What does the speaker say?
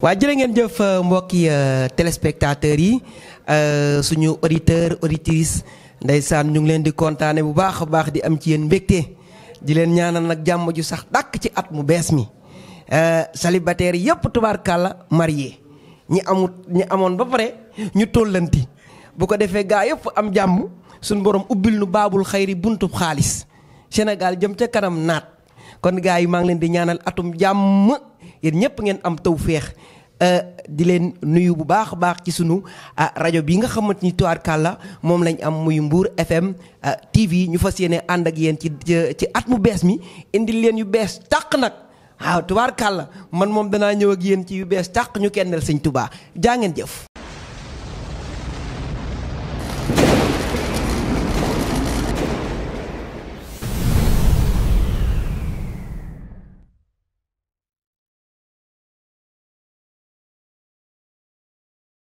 waa jërë ngeen jëf mbokki téléspectateurs yi suñu auditeur auditrice ndeysaan ñu ngi leen di kontaane bu baax a baax di am ci yéen mbégte di leen ñaanal nag jàmm ju sax dàkk ci at mu bees mi célibataire yëpp tubaarkàlla marié ñi amoon ba pare ñu tollanti bu ko defee gaa yëpp am jàmm suñu borom ubbil nu baabul xayri buntub xaalis Sénégal jëm ca kanam naat kon gaa yi maa ngi leen di ñaanal atum jàmm yéen ñëpp ngeen am tawféex di leen nuyu bu baax a baax ci sunu rajo bi nga xamante ni tubaarkàlla moom lañ am muy Mbour FM TV ñu fas yéene ànd ak yéen ci at mu bees mi indil leen yu bees tàq nag waaw tubaarkàlla man moom danaa ñëw ak yéen ci yu bees tàq ñu kennel sëñ Touba jaa ngeen jëf.